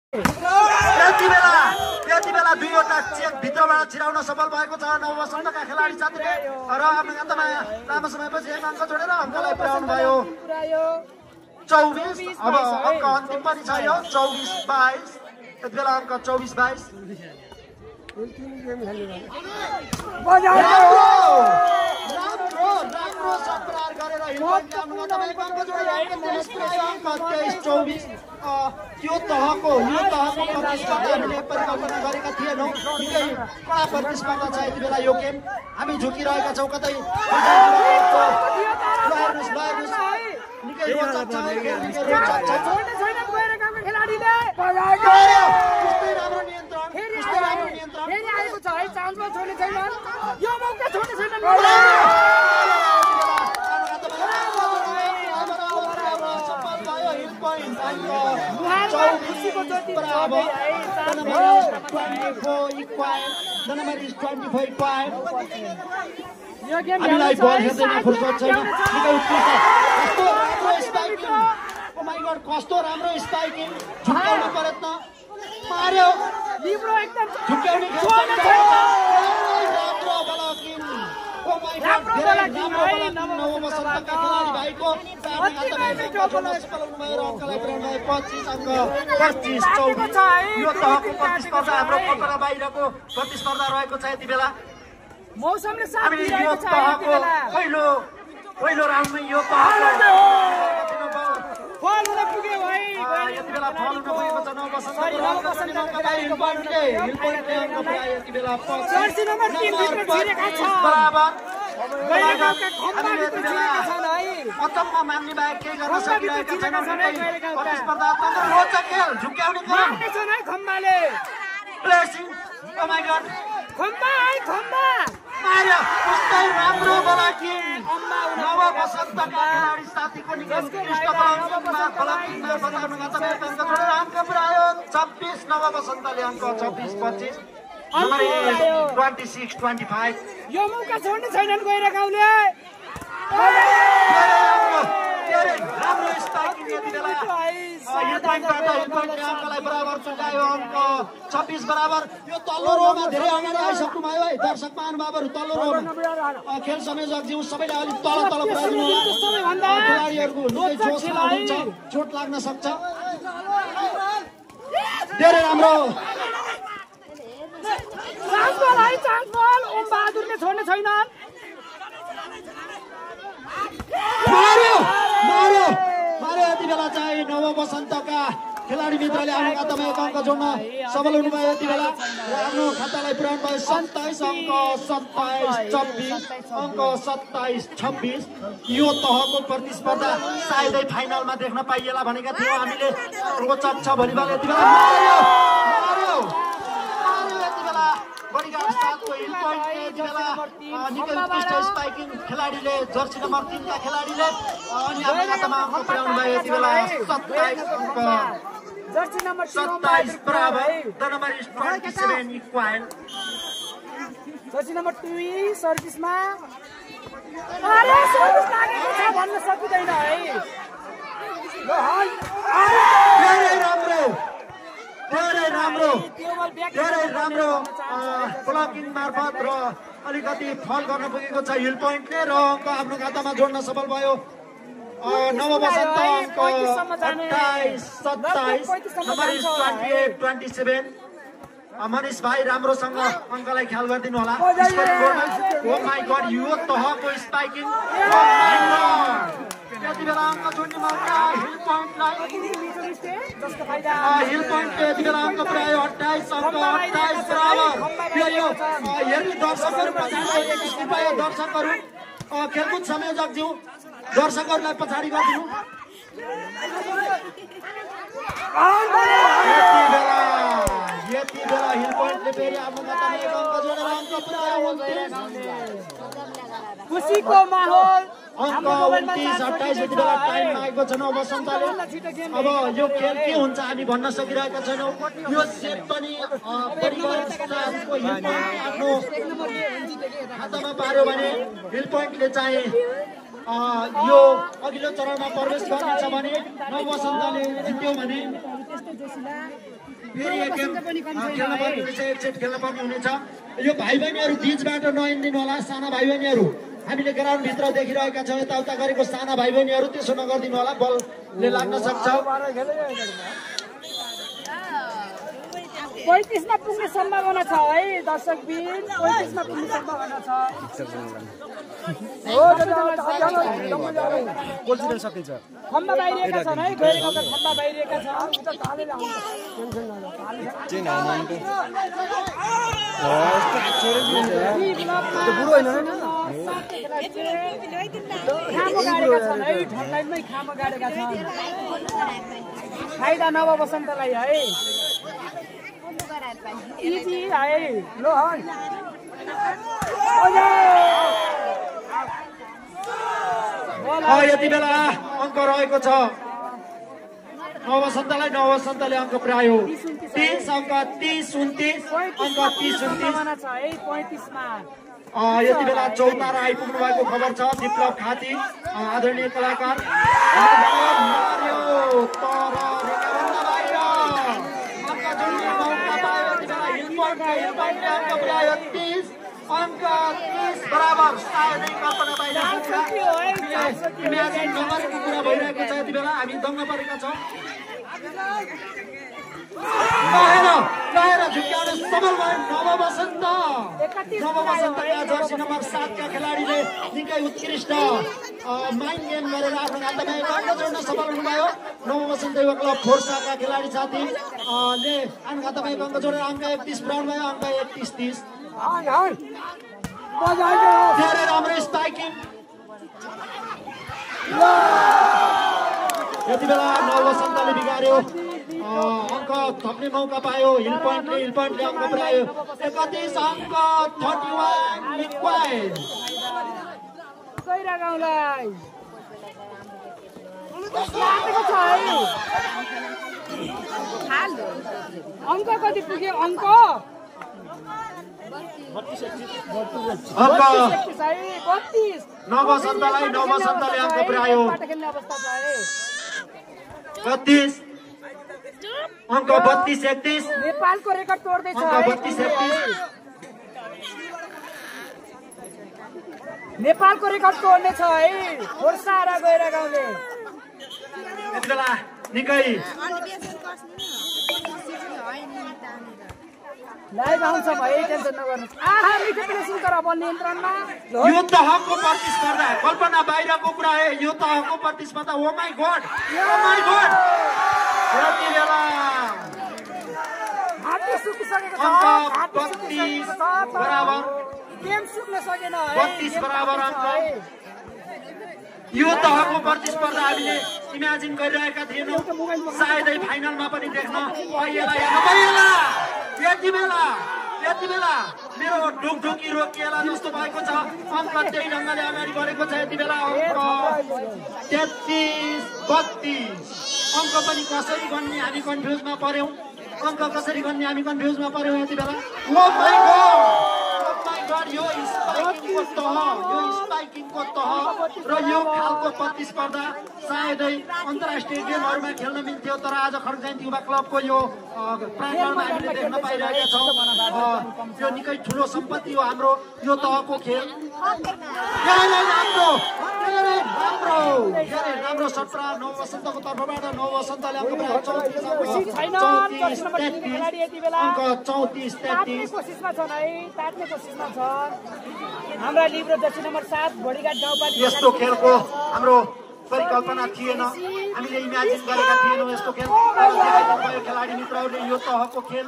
त्यति बेला दुईवटा चेक भित्रबाट छिराउन सफल भएको छ नववसन्तका खेलाडी साथीले र आफ्नो खातामा लामो समयपछि एक अङ्क जोडेर अङ्कलाई पुर्याउनु भयो 24। अब अङ्क अन्तिम पनि छ यो 24-22। त्यति बेला अङ्क 24-22। राम्रो सत्कार गरेर यो तहको प्रतिस्पर्धा हामीले परिकल्पना गरेका थिएनौँ। निकै कडा प्रतिस्पर्धा छ यति बेला यो गेम। हामी झुकिरहेका छौँ कतै निकै रोचक छ हामीलाई बल हेर्दैन फुर्सद छैन। निकै उत्कृष्ट कस्तो राम्रो स्पाइकिङ झुक्याउने प्रयत्न मार्यो झुक्याउने नववसन्तका खेलाडी भाइको 25 अङ्क 25-24। यो तहको प्रतिस्पर्धा हाम्रो कल्पना बाहिरको प्रतिस्पर्धा रहेको छ यति बेला। मौसमले साथ दिइरहेको छ पहिलो राउन्डमै यो तहको फल हुन पुग्यो भाइ। यति बेला फल हुन पुगेको छ नववसन्तको हिल पोइन्टले अङ्क पुर्यायो यति बेला 25 नम्बर 3 भित्र छिरेका छ बराबर। अचम्म मान्ने बाहेक केही गर्न सकिरहेका छैनौँ। प्रतिस्पर्धात्मक रोचक खेल झुक्याउने छन् है खम्बाले प्लेसिङ खम्बा है खम्बा मार्यो कस्तो राम्रो बलाकिङ नववसन्तका खेलाडी साथीको निकै उत्कृष्ट बलाकिङमा बचाउनुका समय अङ्क जोडेर अङ्क पुर्यायो 26। नववसन्तले अङ्क 26-25। नम्बर 26-25। यो मौका छोड्ने छैनन् गैरगाउँले। राम्रो स्पाइकिङ यति बेला हिल पोइन्टले अङ्कलाई बराबर चुकायो अङ्क 26 बराबर। यो तल्लो रोमा धेरै अगाडि आइसक्नु भयो है दर्शक महानुभावहरू। तल्लो रोमा खेल संयोजकज्यू सबैले अलिक तल पुर्याइदिनु होला। खेलाडीहरूको निकै जोसमा हुन्छ चोट लाग्न सक्छ। धेरै राम्रो बहादुरले छोड्ने छैनन्। यति बेला चाहिँ नववसन्तका खेलाडी मित्रले आफ्नो खातामा एक अङ्क जोड्न सफल हुनुभयो। यति बेला आफ्नो खातालाई पुर्याउनु भयो 27 अङ्क 27-24 अङ्क 27-26। यो तहको प्रतिस्पर्धा सायदै फाइनलमा देख्न पाइएला भनेका थियौँ हामीले। रोचक छ भलिबल। यति बेला बडीगार्ड साथको हिल पोइन्टले यति बेला निकै उत्कृष्ट स्पाइकिङ खेलाडीले जर्सी नम्बर 3 का खेलाडीले अनि आफ्नो खातामा अङ्क पुर्याउनु भयो यति बेला 27 अङ्क जर्सी नम्बर 27 बराबर। The number is 27 equal. Jersey number 2 सर्भिसमा अरे सर्भिस लागेको छ भन्न सकिदैन है। धेरै राम्रो ब्लकिङ मार्फत र अलिकति फल गर्न पुगेको छ हिल पोइन्टले र अङ्क आफ्नो खातामा जोड्न सफल भयो। नववसन्त अङ्क 28-27 नम्बर 28-27। मनिष भाइ राम्रोसँग अङ्कलाई ख्याल गरिदिनु होला। ओ माई गड यो तहको स्पाइकिङ यति बेला अङ्क जोड्ने मौका हिल पोइन्टलाई। हिल पोइन्टले यति बेला अङ्क पुर्यायो 28 अङ्क 28 बराबर। हेर्ने दर्शकहरू कृपया दर्शकहरू खेलकुद संयोजकज्यू दर्शकहरूलाई पछाडि गरिदिनु। यति बेला हिल पोइन्टले फेरि आफ्नो खातामा एक अङ्क जोडेर अङ्क पुर्यायो 29। खुसीको माहौल अङ्क 29-28 यति बेला टाइममा आएको छ नववसन्तले। अब यो खेल के हुन्छ हामी भन्न सकिरहेका छैनौँ। यो सेट पनि परिवारको हिल पोइन्ट आफ्नो खातामा पार्यो भने हिल पोइन्टले चाहिँ यो अघिल्लो चरणमा प्रवेश गर्नेछ भने नववसन्तले जित्यो भने यस्तै जोसिला फेरि एक गेम खेल्न पर्ने हुनेछ, एक सेट खेल्न पर्ने हुनेछ। यो भाइ बहिनीहरू बिचबाट नहिँडिदिनु होला। साना भाइ बहिनीहरू हामीले ग्राउन्डभित्र देखिरहेका छौँ, यताउता गरेको साना भाइ बहिनीहरू त्यसो नगरिदिनु होला, बलले लाग्न सक्छ। 35 मा पुग्ने सम्भावना छ है दर्शक बिन, 35 मा पुग्ने सम्भावना छ। गोल जित्न सकिन्छ। खम्बा बाहिरिएका छन् है, गएर गाउँका खम्बा बाहिरिएका छन्। बुढो होइन खामो गाडेका छन् है, ठन्डाइमै खामो गाडेका छन्। फाइदा नव बसन्तलाई है, इजी है। लो यति बेला अङ्क रहेको छ नवसन्तलाई। नवसन्तले अङ्क पुर्यायो 30 अङ्क 30-29 अङ्क 30-29 छ है 35 मा। यति बेला चौतारा आइपुग्नु भएको खबर छ। विप्लव खाती आदरणीय कलाकार मार्यो तर रेखाभन्दा बाहिर अङ्क जोड्ने मौका पायो। यति बेला हिलपोइन्टले अङ्क पुर्यायो 30 अङ्क 30 बराबर। सायदै कल्पना बाहिर इमेजिन नगरेको कुरा भइरहेको छ। यति बेला हामी दङ्ग परेका छौँ। गएर झुक्याउने सबल भयो नवबसन्त। नवबसन्तका जर्सी नम्बर 7 का खेलाडीले निकै उत्कृष्ट माइन्ड गेम गरेर आफ्नो खातामा अङ्क जोड्न सफल हुनुभयो। नवबसन्त युवा क्लब फोर्साका खेलाडी साथी ले आफ्नो खातामा अङ्क जोडेर अङ्क 31 पुर्याउनु भयो। अङ्क 31-30 धेरै राम्रो स्पाइकिङ। यति बेला नवबसन्तले बिगार्यो, अङ्क थप्ने मौका पायो। हिल पोइन्टले अङ्क पुर्यायो 31 अङ्क 31 लिक्वाइड। गैरा गाउँलाई लागेको छ है। अङ्क कति पुग्यो? अङ्क 32 नवबसन्तले अङ्क पुर्यायो 32 अङ्क 32-31 नेपालको रेकर्ड तोड्दैछ। अङ्क 32-31 नेपालको रेकर्ड तोड्ने छ है फोर्सा र गैरा गाउँले। यति बेला निकै लाइभ आउँछ भाइ, टेन्सन नगर्नुहोस्। आहा मिठो प्रेसिङ गर बल नियन्त्रणमा। यो त हकको प्रतिस्पर्धा, कल्पना बाहिरको कुरा है। यो त हकको प्रतिस्पर्धा। Oh my god, oh my god. यति बेला हातले सुकिसकेको छ। अङ्क 32 बराबर, गेम सुक्न सकेन है। 32 बराबर अङ्क। यो त हकको प्रतिस्पर्धा हामीले इमेजिन गरिरहेका थिएनौँ। सायदै फाइनलमा पनि देख्न पाइएला या नपाइएला। यति बेला मेरो ढुकढुकी रोकिएला जस्तो भएको छ। अङ्क त्यही ढङ्गले अगाडि बढेको छ। यति बेला अङ्क 33-32 अङ्क पनि कसरी गन्ने हामी कन्फ्युजमा पर्यौँ। अङ्क कसरी गन्ने हामी कन्फ्युजमा पर्यौँ। यति बेला ओ माई गॉड, यो स्पाइकिङको तह र यो खालको प्रतिस्पर्धा सायदै अन्तर्राष्ट्रिय गेमहरूमा खेल्न मिल्थ्यो, तर आज खड्गजयन्ती युवा क्लबको यो प्राङ्गणमा हामीले देख्न पाइरहेका छौँ। यो निकै ठुलो सम्पत्ति हो हाम्रो यो तहको खेल। राम्रो सट्रा नवबसन्तको तर्फबाट। नवबसन्तले अङ्क पुर्यायो 34-33 कोसिसमा छन् है, तात्ने कोसिसमा छन् हाम्रा लिब्रो जर्सी नम्बर 7 भोडीघाट गाउँपालिका। यस्तो खेलको हाम्रो परिकल्पना थिएन, हामीले इमेजिन गरेका थिएनौँ यस्तो खेल। खेलाडी मित्रहरूले यो तहको खेल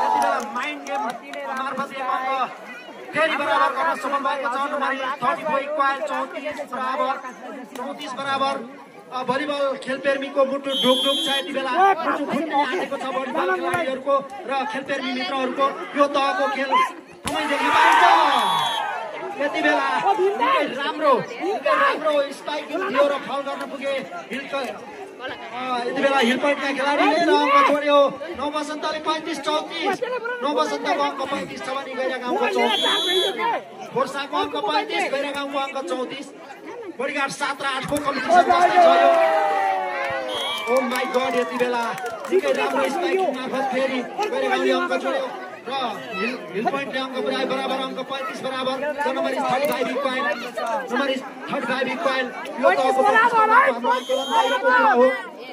यति बेला माइन्ड गेम मार्फत एक अङ्क फेरि बराबर गर्न सफल भएको छ। नम्बर 34 इक्वाल 34 बराबर। भलिबल खेलप्रेमीको मुटु ढुकढुक छ। यति बेला मुटु फुट्न आँटेको छ भलिबल खेलाडीहरूको र खेलप्रेमी मित्रहरूको। यो तहको खेल समयदेखि पाइन्छ। यति बेला राम्रो स्पाइकिङ थियो र फल गर्न पुगे यति बेला हिल पोइन्टका खेलाडीले अङ्क छोड्यो। नवबसन्तले 35-34 नवबसन्तको अङ्क 35 छ भने गैरा गाउँको 34 फोर्साको अङ्क 35 गैरा गाउँको अङ्क 34 बढीघाट 7 र 8 को कम्पिटिसन जस्तै छ यो। ओ माई गॉड यति बेला निकै राम्रो स्ट्राइकिङ मार्फत फेरि गैरेगाउँले अङ्क जोड्यो र हिल पोइन्टले अङ्क पुर्याए बराबर अङ्क 35 बराबर नम्बर 35 इक्वाइल नम्बर 35 इक्वाइल यो त अब हाम्रो आन्दोलन बाहिरको कुरा हो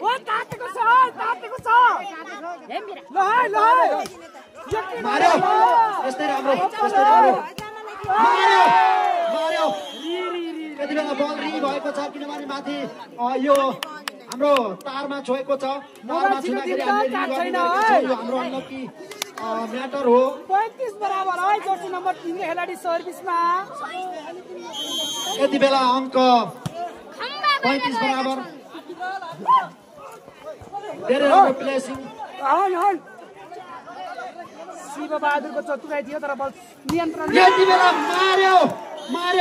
ओ तातेको छ ल मार्यो यस्तै राम्रो मार्यो यति बेला बल रि भएको छ किनभने माथि यो हाम्रो तारमा छोएको छ तारमा छुँदाखेरि हामीले हाम्रो अनलकी म्याटर हो 35 बराबर है जर्सी नम्बर 3 खेलाडी सर्भिसमा यति बेला अङ्क 35 बराबर धेरै राम्रो प्लेसिङ शिव बहादुरको चतुराई थियो तर बल नियन्त्रण यति बेला मार्यो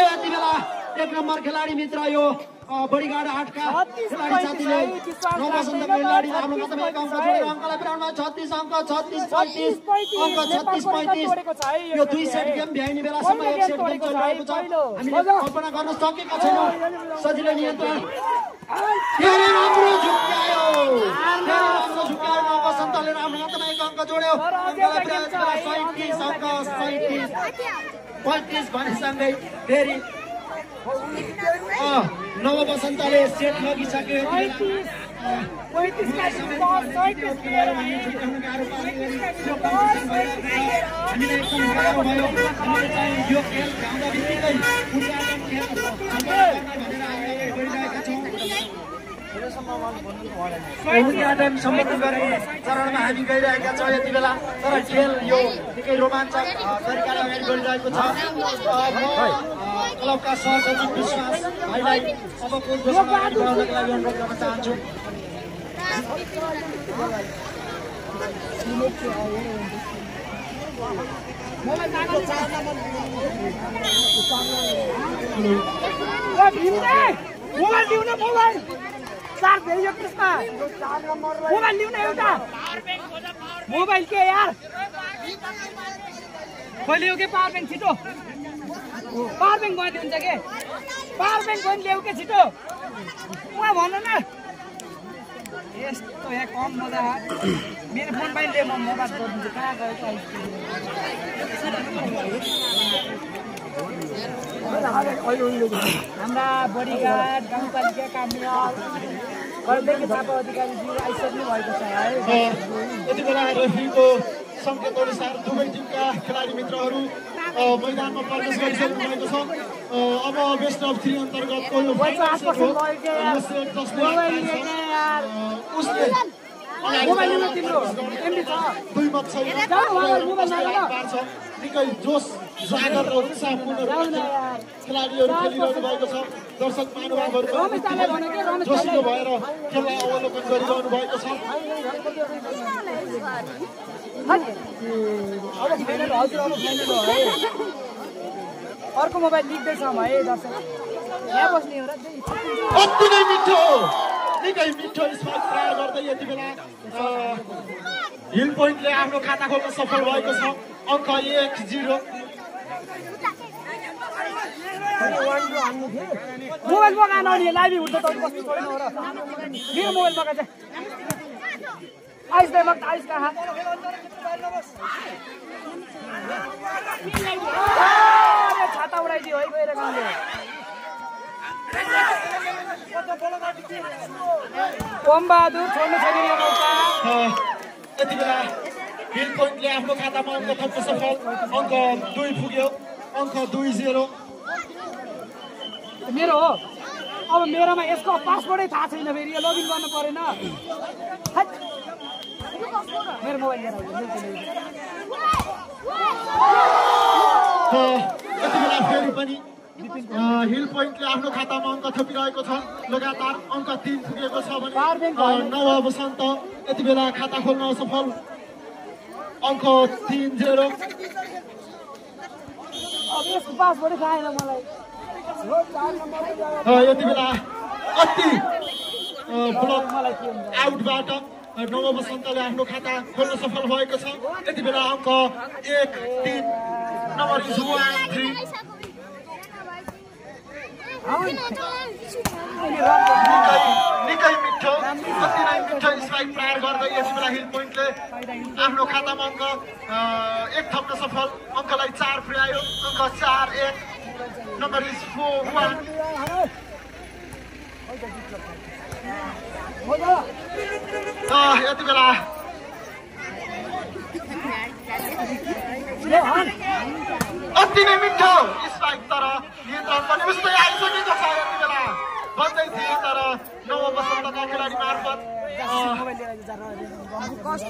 यति बेला एक नम्बर खेलाडी मित्र यो बडीगार्ड 8 का खेलाडी साथीले नवबसन्त खेलाडी आफ्नो खातामा एक अङ्क जोडेर अङ्कलाई पुर्याउन 36 अङ्क 36 35 अङ्क 36 35 यो दुई सेट गेम भ्याइने बेलासम्म एक सेट गेम चलिरहेको छ हामीले कल्पना गर्न सकेका छैनौँ सजिलै नियन्त्रण धेरै राम्रो झुक्क्यायो नवबसन्तले आफ्नो खातामा एक अङ्क जोड्यो अङ्कलाई पुर्यायो 37 अङ्क 35 भनेसँगै फेरि नवबसन्तले सेट लगिसक्यो उद्घाटन सम्पन्न गर्ने चरणमा हामी गइरहेका छौँ यति बेला तर खेल यो निकै रोमाञ्चक तरिकाले अगाडि बढिरहेको छ क्लबका सहसचिव विश्वास भाइलाई अबको घोषणा अगाडि बढाउनको लागि अनुरोध गर्न चाहन्छु मोबाइल लिउन एउटा मोबाइल के यार खोइ ल्याउ के पावर ब्याङ्क छिटो पावर ब्याङ्क गइदिन्छ के पावर ब्याङ्क पनि ल्याउ के छिटो उहाँ भन्नु न यस्तो यहाँ कम मजा मेरो फोन पनि ल्याउ म मोबाइल गरिदिन्छु कहाँ गयो हाम्रा बडीगार्ड गाउँपालिका कामयाब छापा अधिकारीज्यू आइसक्नु भएको छ है यति बेला रेफ्रीको सङ्केत अनुसार दुवै टिमका खेलाडी मित्रहरू मैदानमा प्रवेश गरिसक्नु भएको छ अब बेस्ट अफ 3 अन्तर्गतको यो फाइनल सेट हो उसले मोबाइल लिन तिम्रो एमबी छ दुई मत छ निकै जोस जागर र उत्साहपूर्ण खेलाडीहरू खेलिरहनु भएको छ दर्शक महानुभावहरू जोसिलो भएर खेललाई अवलोकन गरिरहनु भएको छ अर्को मोबाइल लिख्दैछ है दर्शक यहाँ बस्ने हो र अति नै मिठो निकै मिठो स्पाइक प्रयोग गर्दै यति बेला हिल पोइन्टले आफ्नो खाता खोल्न सफल भएको छ अङ्क 1-0 मोबाइल बगान अनि लाइभ हुन्छ त कस्तो छैन हो र मेरो मोबाइल बगा चाहिँ आइस दे मत आइस कहाँ छाता उडाइदियो है गएर गाउँले ओम बहादुर छोड्नु छैन यो मौका यति बेला हिल पोइन्टले आफ्नो खातामा अङ्क थप्न सफल अङ्क 2 पुग्यो अङ्क 2-0 मेरो हो अब मेरोमा यसको पासवर्डै थाहा छैन फेरि यो लगइन गर्नु परेन मेरो मोबाइल लिएर यति बेला फेरि पनि हिल पोइन्टले आफ्नो खातामा अङ्क थपिरहेको छ लगातार अङ्क 3 पुगेको छ भने नवबसन्त यति बेला खाता खोल्न असफल अङ्क 3-0 अब यसको पासवर्डै थाहा छैन मलाई यति बेला अति ब्लक आउटबाट नवबसन्तले आफ्नो खाता खोल्न सफल भएको छ यति बेला अङ्क 1-3 नम्बर 1-3 निकै मिठो अति नै मिठो स्ट्राइक प्रहार गर्दै यति बेला हिल पोइन्टले आफ्नो खातामा अङ्क 1 थप्न सफल अङ्कलाई 4 पुर्यायो अङ्क 4-1 नम्बर इज 4-1 यति बेला अति नै मिठो स्ट्राइक तर नियन्त्रण पनि उस्तै आइसकेको छ यति बेला भन्दै थिए तर नवबसन्तका खेलाडी मार्फत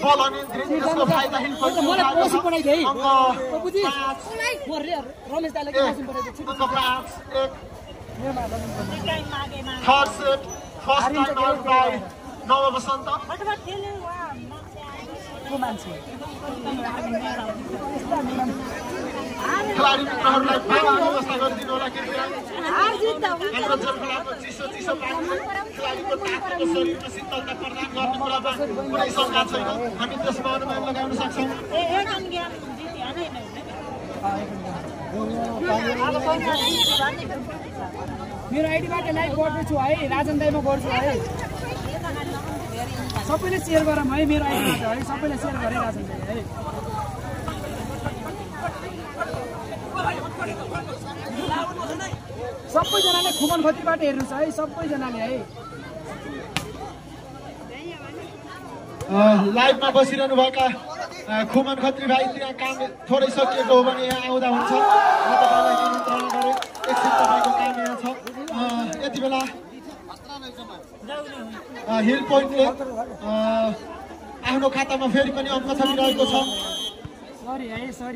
बल अनियन्त्रित यसको फाइदा हिल third set first time out by नवबसन्त खेलाडी मित्रहरूलाई पानी व्यवस्था गरिदिनु होला कृपया हाम्रो जलखलाको चिसो पानी खेलाडीको तातो शरीरमा शीतलता प्रदान गर्ने कुरामा कुनै शङ्का छैन हामी त्यसमा अनुमान लगाउन सक्छौँ मेरो आइडीबाट लाइभ गर्दैछु है राजन दाइमा गर्छु है सबैले सेयर गरौँ है मेरो आइडीबाट है सबैले सेयर गरे राजन दाइ है सबैजनाले खुमन खत्रीबाट हेर्नुहोस् है सबैजनाले है लाइभमा बसिरहनु भएका खुमन खत्री भाइ त्यहाँ काम थोरै सकिएको हो भने यहाँ आउँदा हुन्छ म तपाईँलाई निमन्त्रणा गरेँ एकछिन तपाईँको काम यहाँ छ यति बेला हिल पोइन्टले आफ्नो खातामा फेरि पनि अङ्क छरिरहेको छ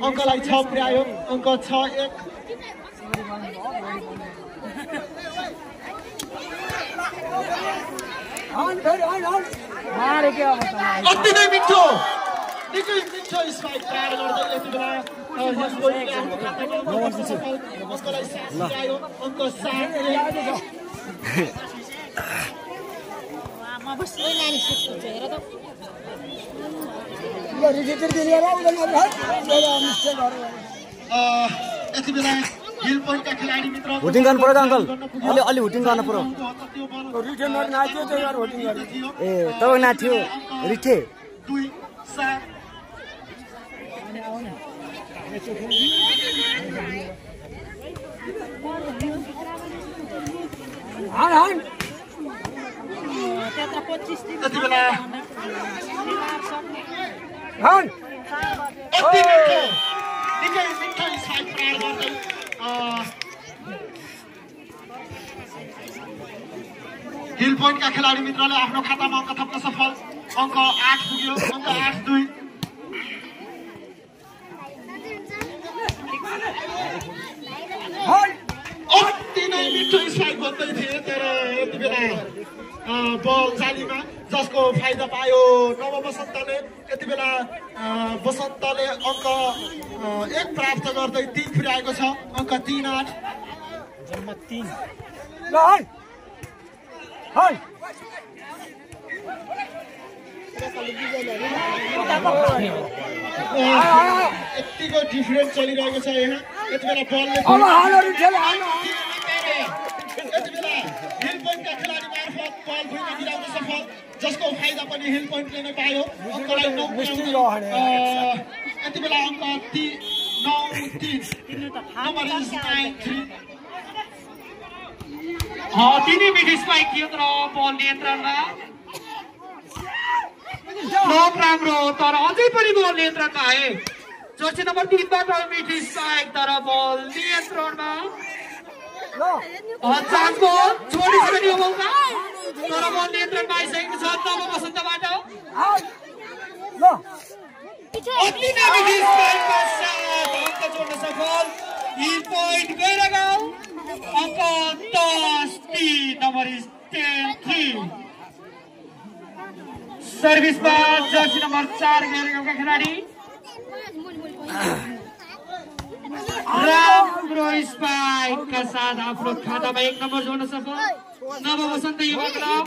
अङ्कलाई 6 पुर्यायो अङ्क 6-1 अति नै मिठो निकै मिठो स्ट्राइक प्रहार गर्दै यति बेला हिल पोइन्टले आफ्नो खातामा अङ्कलाई 7 पुर्यायो अङ्क 7-1 यति बेला हिल पोइन्टका खेलाडी मित्र होटिङ गर्नु पर्यो अङ्कल अलि होटिङ गर्नु पर्यो ए तपाईँ नाथ्यो रिठे 2-7 यति बेला अति मिठो निकै मिठो स्ट्राइक प्रहार गर्दै हिल पोइन्टका खेलाडी मित्रले आफ्नो खातामा अङ्क थप्न सफल अङ्क 8 पुग्यो अङ्क 8-2 अति नै मिठो स्ट्राइक भन्दै थिए तर यति बेला बल जालीमा जसको फाइदा पायो नवबसन्तले यति बेला बसन्तले अङ्क 1 प्राप्त गर्दै 3 पुर्याएको छ अङ्क 3-8 जम्मा 3 यतिको डिफरेन्स चलिरहेको छ यहाँ यति बेला बलले यति बेला हिल पोइन्टका खेलाडी मार्फत बल भुइँमा गिराउन सफल जसको फाइदा पनि हिल पोइन्टले नै पायो अङ्कलाई 9 पुर्याउँदै यति बेला अङ्क 9-3 नम्बर इज 9-3 तिनै मिड स्पाइक थियो तर बल नियन्त्रणमा बहुत राम्रो तर अझै पनि बल नियन्त्रणमा आए जर्सी नम्बर 3 बाट मिड स्पाइक तर बल नियन्त्रणमा चान्स बल छोडिसक्यो यो मौका तर बल नियन्त्रणमा आइसकेको छ नवबसन्तबाट अति नै मिड स्पाइकको साथ अङ्क जोड्न सफल हिल पोइन्ट गएर गाउँ अङ्क 10-3 नम्बर इज 10-3 सर्भिसमा जर्सी नम्बर 4 गेलेका खेलाडी राम्रो स्पाइकका साथ आफ्नो खातामा 1 नम्बर जोड्न सफल नवबसन्त युवा क्लब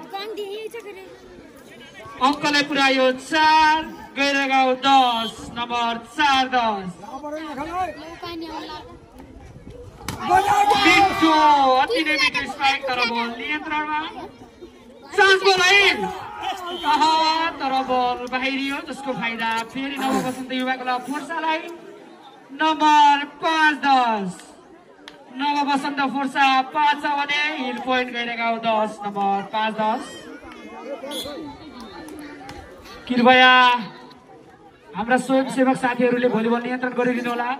अङ्कलाई पुर्यायो 4 गैरगाउँ 10 नम्बर 4-10 मिठो अति नै मिठो स्ट्राइक तर बल नियन्त्रणमा चान्स बल है तर बल बाहिरियो जसको फाइदा फेरि नवबसन्त युवा क्लब फोर्सालाई नम्बर 5-10 नवबसन्त फोर्सा 5 छ भने हिल पोइन्ट गइरहेका 10 नम्बर 5-10 कृपया हाम्रा स्वयंसेवक साथीहरूले भलिबल नियन्त्रण गरिदिनु होला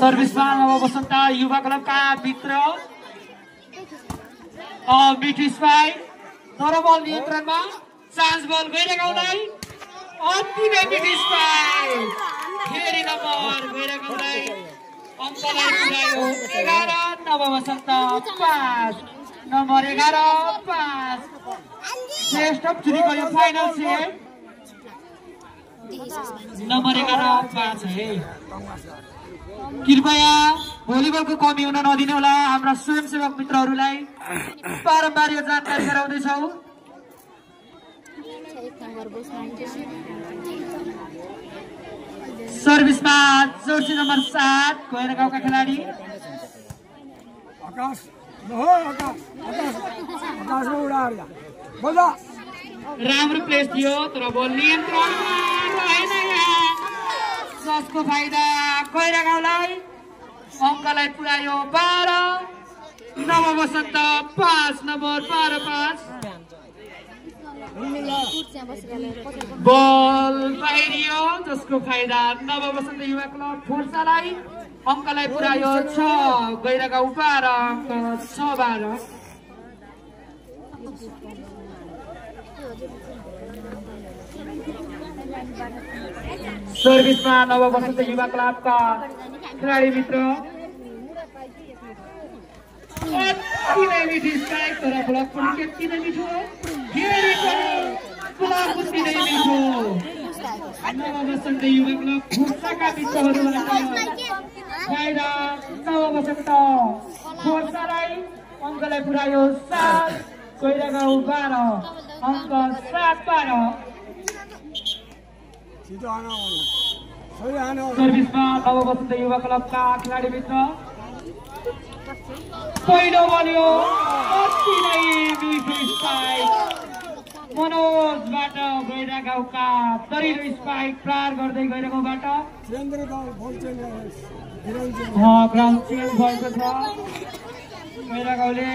सर्भिसमा नवबसन्त युवा क्लबका मित्र मिठो स्पाइक तर बल नियन्त्रणमा चान्स बल गइरहेकालाई अति नै मिठो स्पाइक फेरि नम्बर गइरहेकालाई अङ्कलाई पुर्यायो 11 नवबसन्त 5 नम्बर 11-5 बेस्ट अफ 3 को यो फाइनल सेट नम्बर 11-5 है कृपया भलिबलको कमी हुन नदिनु होला हाम्रा स्वयंसेवक मित्रहरूलाई बारम्बार यो जानकारी गराउँदैछौँ सर्भिसमा जर्सी नम्बर 7 गएर गाउँका खेलाडी राम्रो प्लेस थियो तर बल नियन्त्रणमा रहेन जसको फाइदा गैरा गाउँलाई अङ्कलाई पुर्यायो 12 नवबसन्त 5 नम्बर 12-5 बल बाहिरियो जसको फाइदा नवबसन्त युवा क्लब फोर्सालाई अङ्कलाई पुर्यायो 6 गैरा गाउँ 12 अङ्क 6-12 सर्भिसमा नवबसन्त युवा क्लबका खेलाडी मित्र अति नै मिठो स्ट्राइक तर ब्लक पनि त्यति नै मिठो फेरि पनि ब्लक पनि नै मिठो नवबसन्त युवा क्लब फोर्साका मित्रहरूलाई फाइदा नवबसन्त फोर्सालाई अङ्कलाई पुर्यायो 7 गैरा गाउँ 12 अङ्क 7-12 सर्भिसमा नवबसन्त युवा क्लबका खेलाडी मित्र पहिलो बल्यो अति नै मिठो स्पाइक मनोजबाट गैरा गाउँका दरिलो स्पाइक प्रहार गर्दै गैरा गाउँबाट ग्राउन्ड चेन्ज भएको छ गैरा गाउँले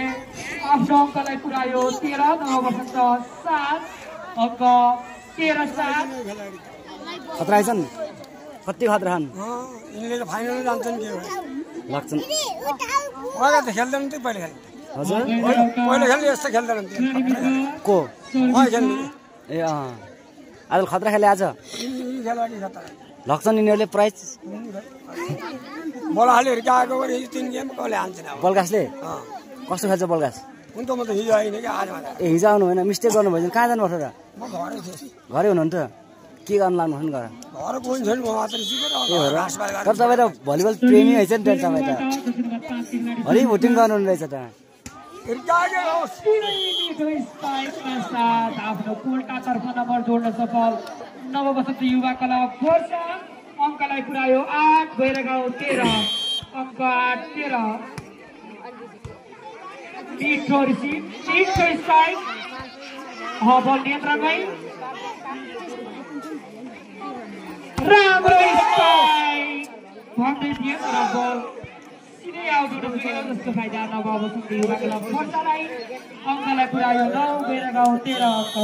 आफ्नो अङ्कलाई पुर्यायो 13 नवबसन्त 7 अङ्क 13-7 खतरा आइछन् कति खतरा छन् यिनले त फाइनल जान्छन् के लाग्छन् उहाँका त खेल्दैन त पहिले खेल्ने हजुर पहिले खेल्ने यस्तो खेल्दैन को उहाँ खेल्ने ए आज खतरा खेले आज खेलाडी खतरा लाग्छन् यिनीहरूले प्राइज बलहालीहरू गएको गरे 3 गेम कसले हाल्छन् अब बलगासले कस्तो खेल्छ बलगास हुन त म त हिजो आइन कि आज मात्र ए हिजो आउनु भएन मिस्टेक गर्नुभयो कहाँ जानुपर्छ र म घरै थिएँ घरै हुनुहुन्थ्यो के गर्नु लाग्नु घर घर कोही छैन म मात्र जितेर तर तपाईँ त भलिबल प्रेमी रहेछ नि तपाईँ त हरि भुटिङ गर्नु रहेछ त आफ्नो कोर्टातर्फ नम्बर जोड्न सफल नवबसन्त युवा क्लब फोर्सा अङ्कलाई पुर्यायो 8 गएर गाउँ 13 अङ्क 8-13 मिठो रिसिभ मिठो स्ट्राइक बल नियन्त्रणमै राम्रो स्ट्राइक भन्दै थिए तर बल सिधै आउट हुन पुगेन जसको फाइदा नवबसन्त युवा क्लब फोर्सालाई अङ्कलाई पुर्यायो 9 गएर गाउँ 13 अङ्क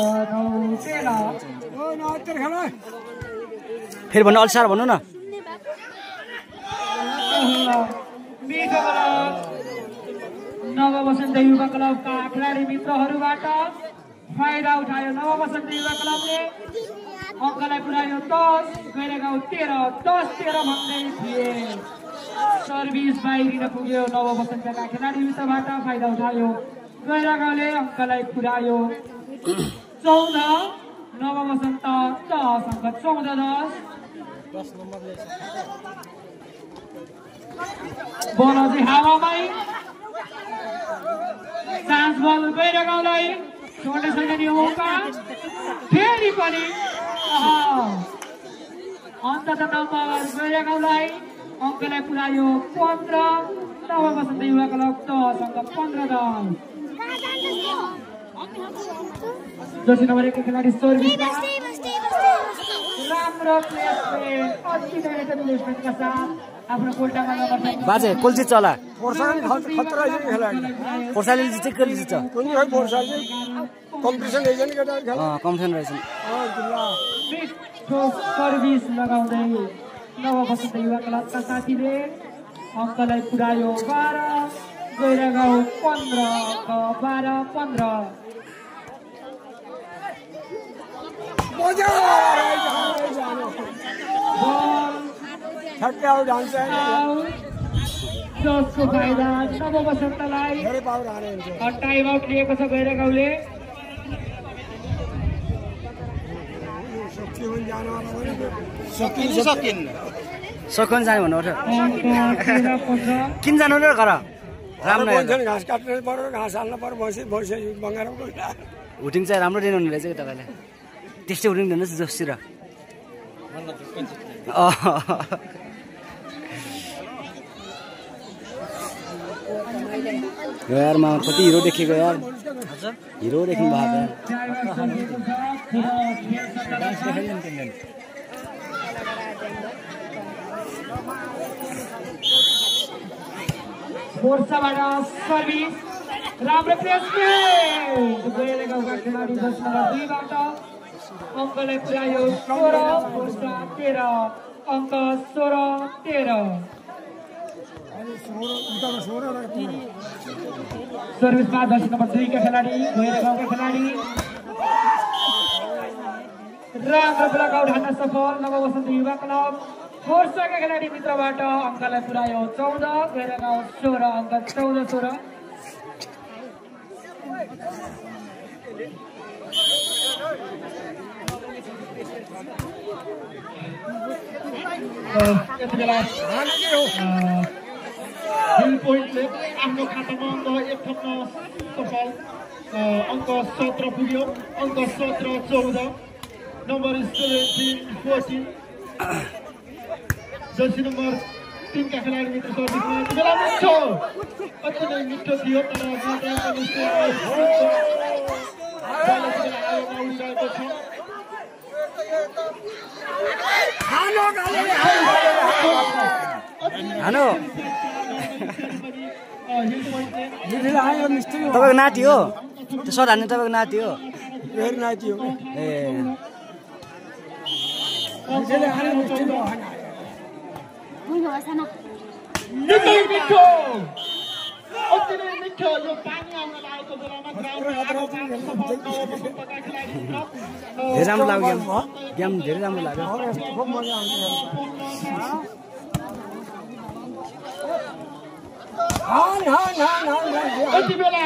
9-13 फेरि भन्नु अल्छार भन्नु न मिठो नवबसन्त युवा क्लबका खेलाडी मित्रहरूबाट फाइदा उठायो नवबसन्त युवा क्लबले अङ्कलाई पुर्यायो 10 गएर गाउँ 13 भन्दै थिए सर्भिस बाहिरिन पुग्यो नवबसन्तका खेलाडी मित्रबाट फाइदा उठायो गएर गाउँले अङ्कलाई पुर्यायो 14 नवबसन्त 10 अङ्क 14-10 बल अझै हावामै चान्स बल गएर गाउँलाई छोड्ने छैन नि मौका फेरि पनि अन्तत नम्बर गएर गाउँलाई अङ्कलाई पुर्यायो 15 नव बसन्त युवा क्लब 10 अङ्क 15 रन जर्सी नम्बर 1 को खेलाडी सर्भिसमा राम्रो प्लेसमेन्ट अति नै एडमिनिस्ट्रेटका साथ आफ्नो गोलटामा नगर्दै बाजे कोल्ची चला फोर्साली खतरा छ खेलाडी फोर्साली चाहिँ के लिन्छ कुनै है फोर्साली कम्पिटिसन रहेछ नि केटा खेल कम्पिटिसन रहेछ सर्भिस लगाउँदै नव बसन्त युवा क्लबका साथीले अङ्कलाई पुर्यायो 12 गैरागाउँ 15 अङ्क 12-15 ठट्टै आउट हान्छ जसको फाइदा नव बसन्तलाई धेरै पावर हाने हुन्छ टाइम आउट लिएको छ गैरागाउँले सकिन जाने भन्नु किन जानु र घर राम्रो घाँस काट्नु पर्यो घाँस हाल्नु पर्यो भैँसी बङ्गाएर हुटिङ चाहिँ राम्रो दिनु रहेछ कि तपाईँले त्यस्तै हुटिङ दिनुहोस् जोसी र यार मा कति हिरो देखेको यार हिरो देख्नु भएको मोर्चाबाट सर्भिस राम्रो प्लेसमेन्ट गैरागाउँका खेलाडी 10 नम्बर 2 बाट अङ्कलाई पुर्यायो 16 मोर्चा 13 अङ्क 16-13 सर्भिसमा 10 नम्बर 2 का खेलाडी गैरागाउँका खेलाडी राम्रो ब्लक आउट हान्न सफल नव बसन्त युवा क्लब मोर्चाका खेलाडी मित्रबाट अङ्कलाई पुर्यायो 14 गैरागाउँ 16 अङ्क 14-16 यति बेला हिल पोइन्टले आफ्नो खातामा अङ्क 1 थप्न सफल अङ्क 17 पुग्यो अङ्क 17-14 नम्बर 17-14 जर्सी नम्बर 3 का खेलाडी मित्र सर्भिसमा यति बेला मिठो अति नै मिठो थियो तर हानो तपाईँको नाति हो त्यो सर हान्ने तपाईँको नाति हो मेरो नाति हो ए निकै मिठो अति नै मिठो यो पानी आउन लागेको बेलामा धेरै राम्रो लाग्यो गेम धेरै राम्रो लाग्यो यति बेला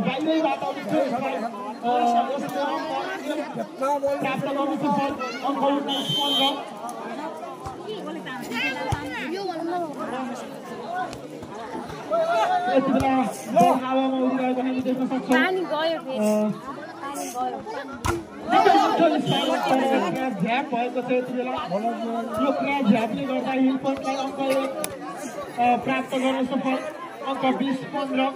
बाहिरैबाट प्राप्त गर्नु सफल अङ्क 19-15 यति बेला हावामा उडिरहेको हामी देख्न सक्छौँ झ्याप भएको छ यति बेला यो क्रास झ्यापले गर्दा हिल पोइन्टलाई अङ्क 1 प्राप्त गर्न सफल अङ्क 20-15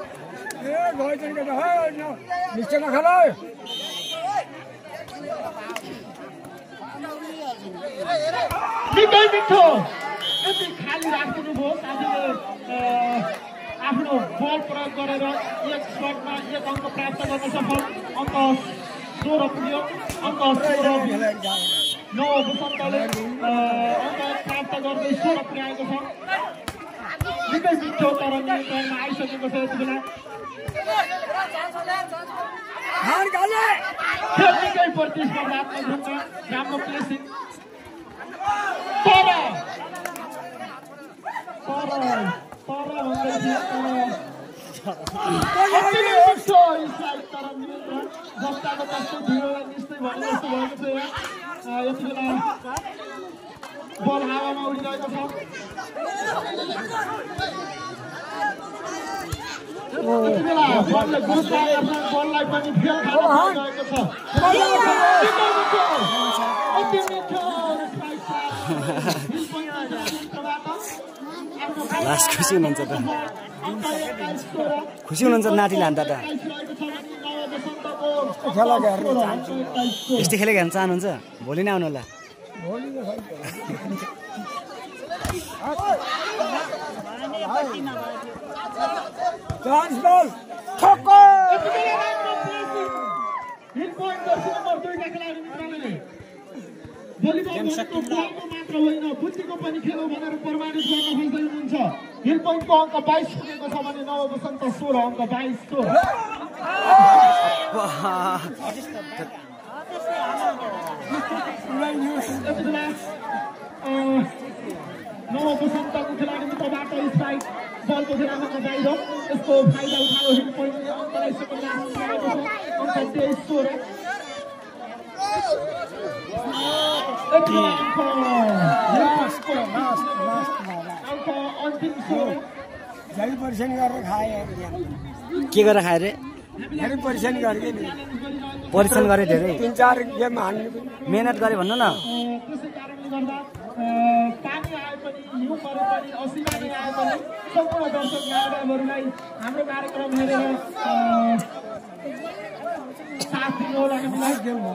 निकै मिठो यति खाली राखिदिनु भयो साथीले आफ्नो बल प्रयोग गरेर एक सर्टमा 1 अङ्क प्राप्त गर्न सफल अङ्क 16 पुग्यो अङ्क 16 नव बसन्तले अङ्क प्राप्त गर्दै 16 पुर्याएको छ निकै मिठो तर नियन्त्रणमा आइसकेको छ यति बेला खेल निकै प्रतिस्पर्धात्मक हुन्छ राम्रो प्लेसिङ तर जस्ताको जस्तो ढिलोलाई निश्चय भन्ने जस्तो भएको छ यति बेला बल हावामा उडिरहेको छ यति बेला बलले गुरुत्वाकर्षण बललाई पनि फेल खान गएको छ अति मिठो लास्ट खुसी हुनुहुन्छ त खुसी हुनुहुन्छ नाति लान्दा त खेला हेर्न चाहन्छु यस्तै खेलेको हेर्न चाहनुहुन्छ भोलि नै आउनु होला चान्स बल ठक्को हिट पोइन्ट जर्सी नम्बर 2 का खेलाडी मित्रले भलिबल मात्र होइन बुद्धिको पनि खेल हो भनेर प्रमाणित गर्न खोज्दै हुनुहुन्छ हिट पोइन्टको अङ्क 22 पुगेको छ भने नव बसन्त 16 अङ्क 22 को नव बसन्तको खेलाडी मित्रबाट स्ट्राइक बलको खेलामा बाहिर यसको फाइदा उठायो हिट पोइन्टले अङ्कलाई सेकेन्ड लास्ट गएको छ अङ्क 23 16 झरी परिश्रम गरेर खाए के गरेर खाए रे धेरै परिश्रम गरे नि परिश्रम गरे धेरै 3-4 गेम हान्नु मेहनत गरे भन्नु न त्यसै कारणले गर्दा पानी आए पनि हिउँ परे पनि असिना आए पनि सम्पूर्ण दर्शक महानुभावहरूलाई हाम्रो कार्यक्रम हेरेर साथ दिनु होला हामीलाई गेम हो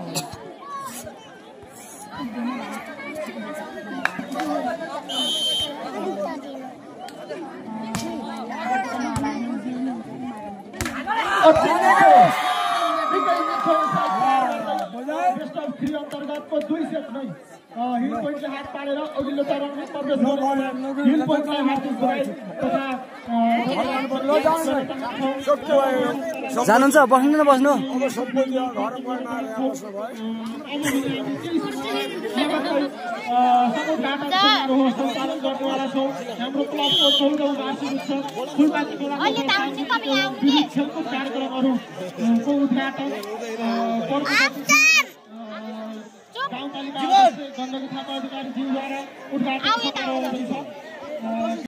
अन्तर्गतको 2 सेट नै हिल पोइन्टले हात पारेर अघिल्लो चरणमा प्रवेश गर्यो हिल पोइन्टलाई हार्दिक बधाई तथा जानुहुन्छ बस्नु न बस्नु अब सबै घर पर्न आवश्यक भयो सञ्चालन गर्नेवाला छौँ हाम्रो क्लबको 14औं वार्षिक उत्सव फुलपाती खेलकुद कार्यक्रमहरूको उद्घाटन गाउँपालिका गण्डकी थापा अधिकारी ज्यूद्वारा उद्घाटन समारोह हुँदैछ